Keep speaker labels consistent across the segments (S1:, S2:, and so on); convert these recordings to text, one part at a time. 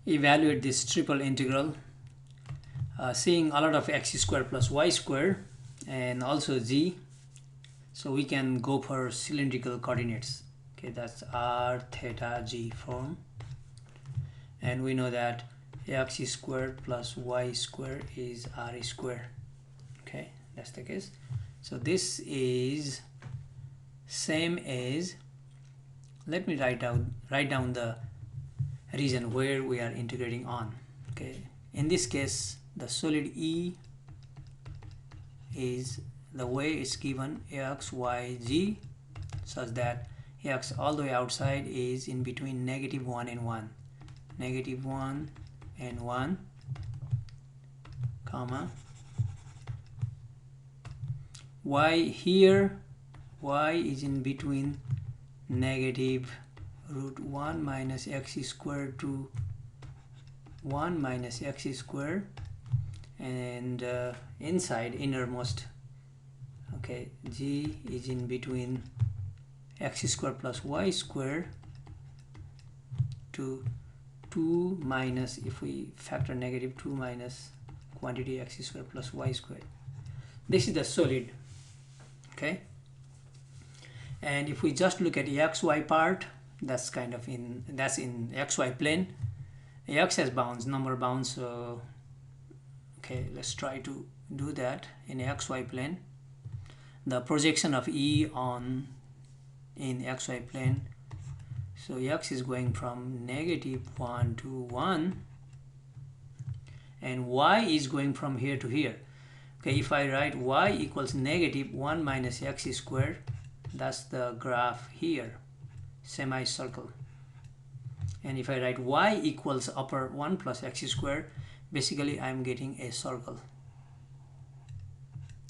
S1: evaluate this triple integral, seeing a lot of x squared plus y squared and also z, so we can go for cylindrical coordinates. Okay, that's r theta g form, and we know that x squared plus y squared is r squared. Okay, that's the case. So this is same as, let me write down the region where we are integrating on. Okay, in this case the solid E is, the way it's given, x, y, z, such that x all the way outside is in between -1 and 1, -1 and 1, comma, y here, y is in between -√1 minus x squared to 1 minus x squared, and inside, innermost, okay, g is in between x squared plus y squared to 2 minus, if we factor -2 minus quantity x squared plus y squared. This is the solid. Okay, and if we just look at the xy part, that's kind of in xy plane. X has bounds, number bounds, so okay, let's try to do that in xy plane. The projection of E in xy plane, so x is going from -1 to 1 and y is going from here to here. Okay, if I write y equals -1 minus x squared, that's the graph here, semicircle. And if I write y equals upper 1 plus x squared, basically I'm getting a circle.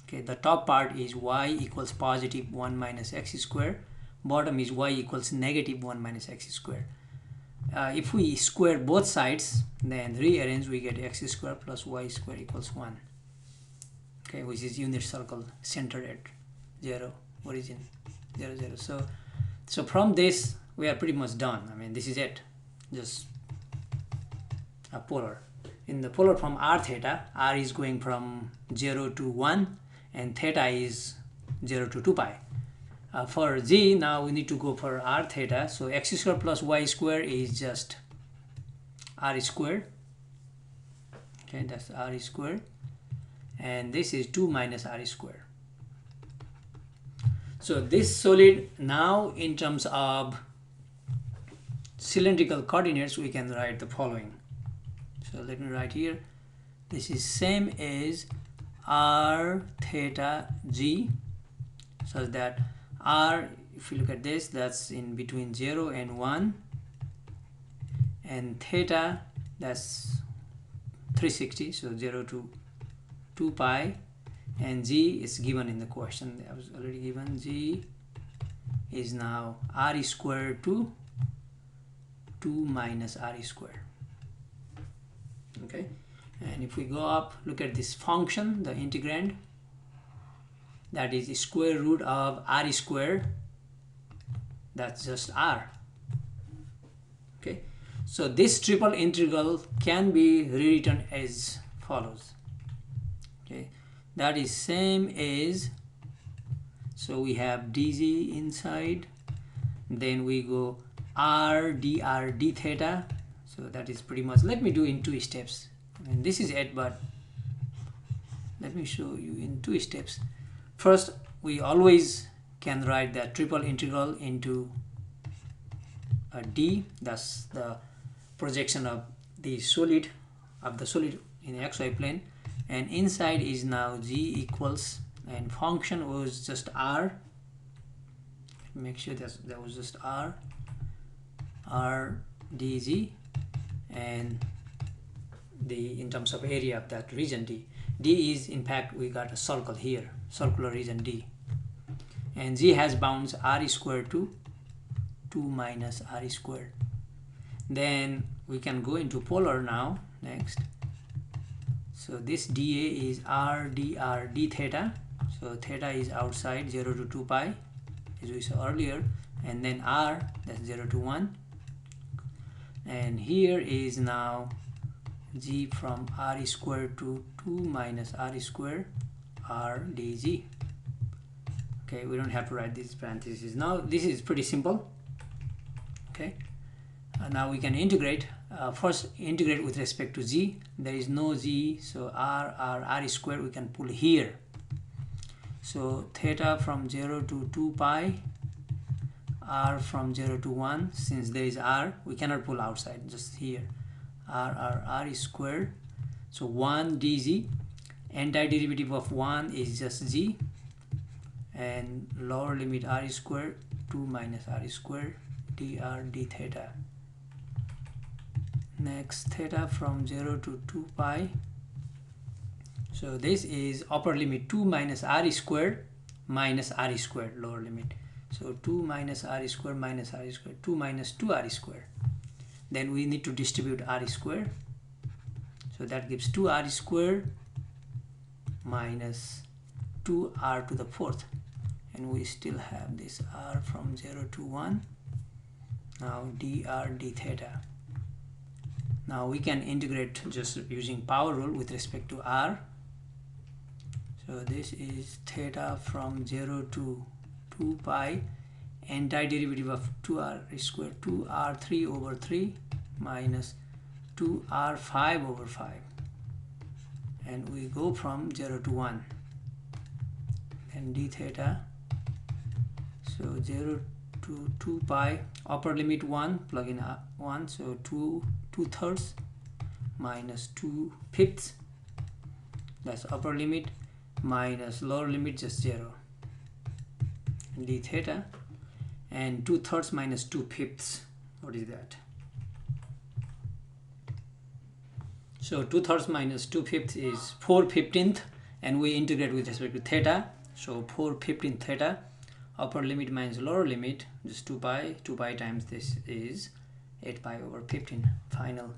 S1: Okay, the top part is y equals +1 minus x squared, bottom is y equals -1 minus x squared. If we square both sides, then rearrange, we get x squared plus y squared equals 1. Okay, which is unit circle centered at 0, origin 0, 0. So from this we are pretty much done. I mean, this is it, just a polar. In the polar from r theta, r is going from 0 to 1 and theta is 0 to 2 pi. For z, now we need to go for r theta, so x squared plus y squared is just r squared. Okay, that's r squared, and this is 2 minus r squared. So this solid, now in terms of cylindrical coordinates, we can write the following. So let me write here, this is same as r theta g, such that r, if you look at this, that's in between 0 and 1, and theta, that's 360, so 0 to 2 pi, and g is given in the question, that was already given. G is now r squared to 2 minus r squared. Okay, and if we go up, look at this function, the integrand, that is square root of r squared, that's just r. Okay, so this triple integral can be rewritten as follows. Okay, that is same as, so we have dz inside, then we go r dr d theta, so that is pretty much, let me do in 2 steps. I mean, this is it, but let me show you in 2 steps. First, we always can write that triple integral into a d, that's the projection of the solid in xy plane, and inside is now g equals, and function was just r, make sure that was just r dz, and the, in terms of area of that region d is, in fact, we got a circle here, circular region d, and g has bounds r squared to 2 minus r squared. Then we can go into polar now next. So this dA is r dr d theta, so theta is outside 0 to 2 pi as we saw earlier, and then r, that's 0 to 1. and here is now g from r squared to 2 minus r squared r dg. Okay, we don't have to write these parentheses. Now this is pretty simple. Okay, now we can integrate. First integrate with respect to z. There is no z, so r squared we can pull here. So theta from 0 to 2 pi, r from 0 to 1, since there is r, we cannot pull outside, just here, r squared. So 1 dz, antiderivative of 1 is just z, and lower limit r squared, 2 minus r squared, dr d theta. Next, theta from 0 to 2 pi. So this is upper limit 2 minus r squared minus r squared, lower limit. So 2 minus r squared minus r squared, 2 minus 2r squared. Then we need to distribute r squared. So that gives 2r squared minus 2r to the fourth. And we still have this r from 0 to 1. Now dr d theta. Now we can integrate just using power rule with respect to r. So this is theta from 0 to 2 pi, antiderivative of 2r squared, 2r3 over 3 minus 2r5 over 5. And we go from 0 to 1. And d theta, so 0 to 2 pi, upper limit 1, plug in 1, so 2/3 minus 2/5, that's upper limit, minus lower limit just 0, and d theta, and 2/3 minus 2/5, what is that? So 2/3 minus 2/5 is 4/15, and we integrate with respect to theta, so 4/15 theta, upper limit minus lower limit, just 2 pi times this is 8 pi over 15, final